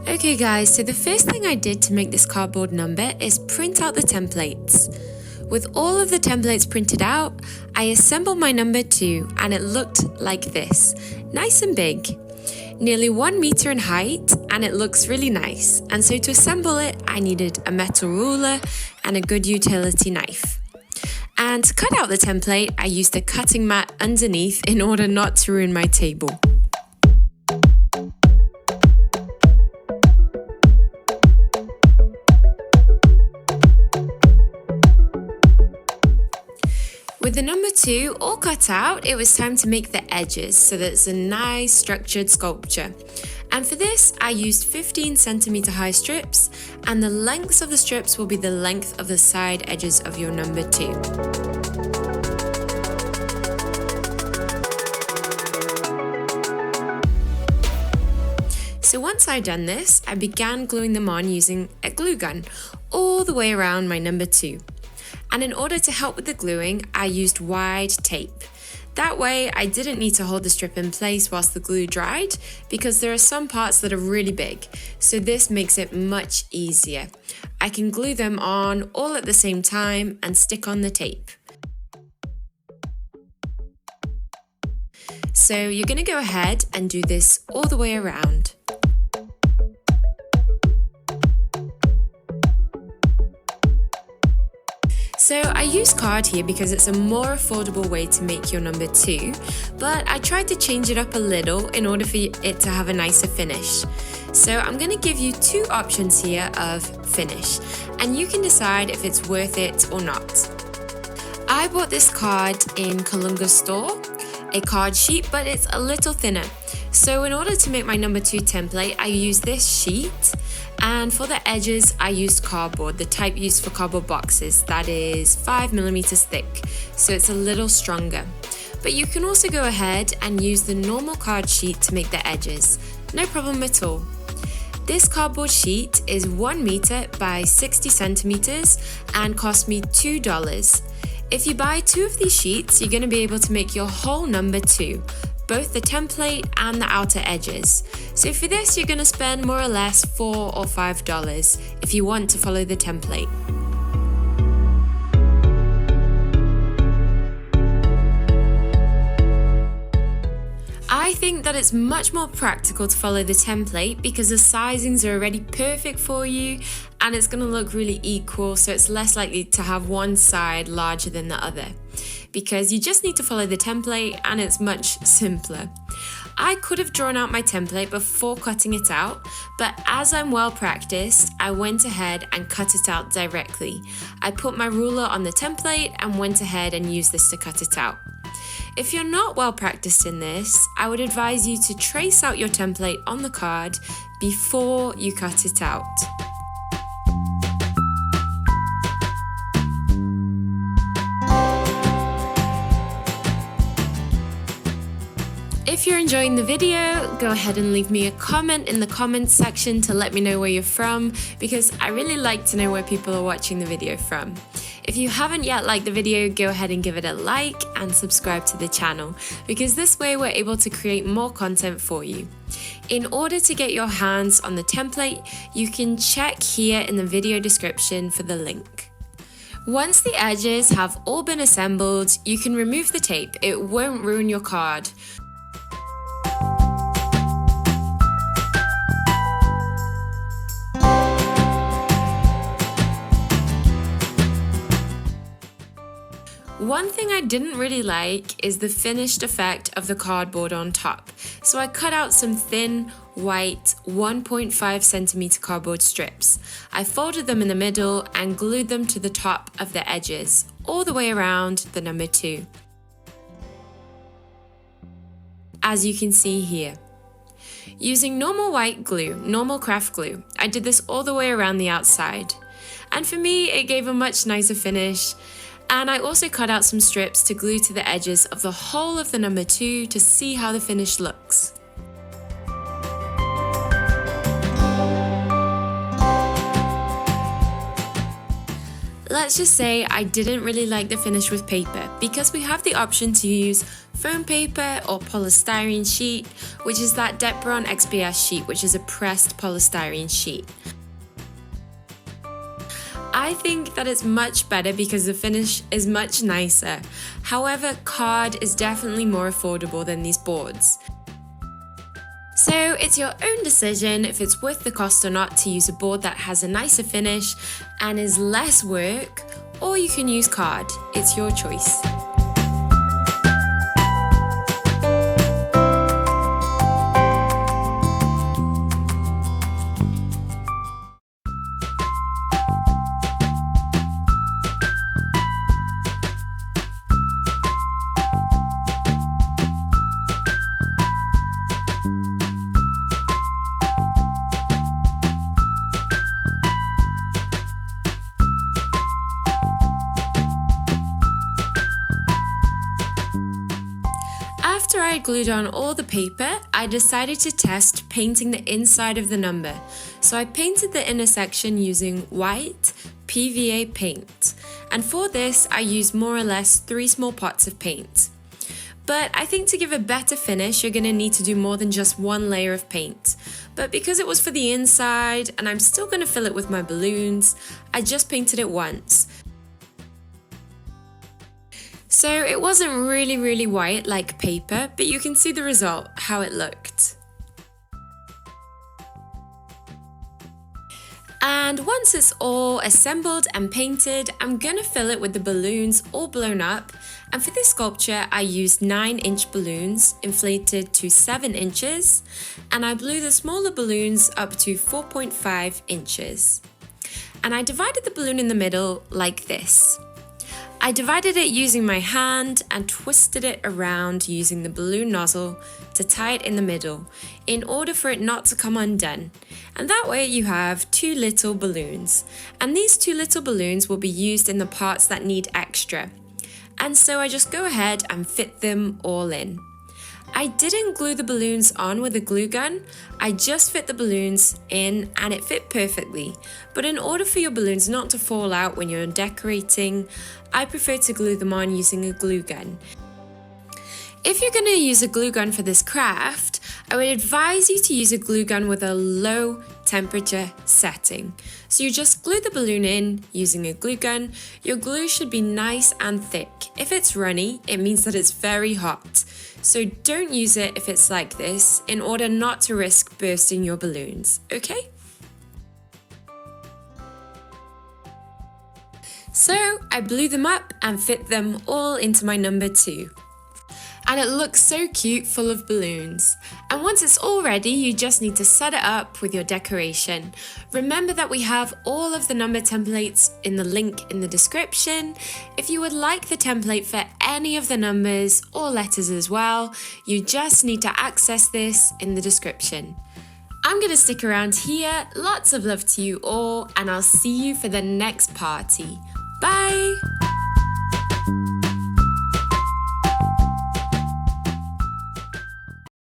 Okay guys, so the first thing I did to make this cardboard number is print out the templates. With all of the templates printed out, I assembled my number 2 and it looked like this, nice and big. Nearly 1 meter in height and it looks really nice. And so to assemble it, I needed a metal ruler and a good utility knife. And to cut out the template, I used a cutting mat underneath in order not to ruin my table. With the number 2 all cut out, it was time to make the edges so that it's a nice structured sculpture. And for this, I used 15 centimeter high strips, and the lengths of the strips will be the length of the side edges of your number 2. So once I'd done this, I began gluing them on using a glue gun all the way around my number 2. And in order to help with the gluing, I used wide tape. That way, I didn't need to hold the strip in place whilst the glue dried, because there are some parts that are really big, so this makes it much easier. I can glue them on all at the same time and stick on the tape. So you're going to go ahead and do this all the way around. So I use card here because it's a more affordable way to make your number 2, but I tried to change it up a little in order for it to have a nicer finish. So I'm going to give you 2 options here of finish, and you can decide if it's worth it or not. I bought this card in Kalunga's store, a card sheet, but it's a little thinner. So in order to make my number 2 template, I used this sheet. And for the edges, I used cardboard, the type used for cardboard boxes, that is 5mm thick, so it's a little stronger. But you can also go ahead and use the normal card sheet to make the edges, no problem at all. This cardboard sheet is 1 meter by 60 centimeters and cost me $2. If you buy 2 of these sheets, you're going to be able to make your whole number 2. Both the template and the outer edges. So for this, you're going to spend more or less $4 or $5 if you want to follow the template. I think that it's much more practical to follow the template because the sizings are already perfect for you and it's going to look really equal, so it's less likely to have one side larger than the other, because you just need to follow the template and it's much simpler. I could have drawn out my template before cutting it out, but as I'm well practiced, I went ahead and cut it out directly. I put my ruler on the template and went ahead and used this to cut it out. If you're not well practiced in this, I would advise you to trace out your template on the card before you cut it out. If you're enjoying the video, go ahead and leave me a comment in the comments section to let me know where you're from, because I really like to know where people are watching the video from. If you haven't yet liked the video, go ahead and give it a like and subscribe to the channel, because this way we're able to create more content for you. In order to get your hands on the template, you can check here in the video description for the link. Once the edges have all been assembled, you can remove the tape. It won't ruin your card. One thing I didn't really like is the finished effect of the cardboard on top. So I cut out some thin, white, 1.5 centimeter cardboard strips. I folded them in the middle and glued them to the top of the edges, all the way around the number 2. As you can see here. Using normal white glue, normal craft glue, I did this all the way around the outside. And for me, it gave a much nicer finish. And I also cut out some strips to glue to the edges of the whole of the number 2 to see how the finish looks. let's just say I didn't really like the finish with paper because we have the option to use foam paper or polystyrene sheet, which is that Depron XPS sheet, which is a pressed polystyrene sheet. I think that it's much better because the finish is much nicer. However, card is definitely more affordable than these boards. So it's your own decision if it's worth the cost or not to use a board that has a nicer finish and is less work, or you can use card. It's your choice. After I glued on all the paper, I decided to test painting the inside of the number. So I painted the inner section using white PVA paint. And for this, I used more or less 3 small pots of paint. But I think to give a better finish, you're going to need to do more than just 1 layer of paint. But because it was for the inside, and I'm still going to fill it with my balloons, I just painted it once. So it wasn't really white like paper, but you can see the result, how it looked. And once it's all assembled and painted, I'm gonna fill it with the balloons all blown up. And for this sculpture, I used 9-inch balloons inflated to 7 inches, and I blew the smaller balloons up to 4.5 inches. And I divided the balloon in the middle like this. I divided it using my hand and twisted it around using the balloon nozzle to tie it in the middle in order for it not to come undone. And that way you have 2 little balloons. And these 2 little balloons will be used in the parts that need extra. And so I just go ahead and fit them all in. I didn't glue the balloons on with a glue gun, I just fit the balloons in and it fit perfectly. But in order for your balloons not to fall out when you're decorating, I prefer to glue them on using a glue gun. If you're going to use a glue gun for this craft, I would advise you to use a glue gun with a low temperature setting. So you just glue the balloon in using a glue gun. Your glue should be nice and thick. If it's runny, it means that it's very hot. So don't use it if it's like this in order not to risk bursting your balloons, okay? So I blew them up and fit them all into my number 2. And it looks so cute, full of balloons. And once it's all ready, you just need to set it up with your decoration. Remember that we have all of the number templates in the link in the description. If you would like the template for any of the numbers or letters as well, you just need to access this in the description. I'm going to stick around here. Lots of love to you all, and I'll see you for the next party. Bye!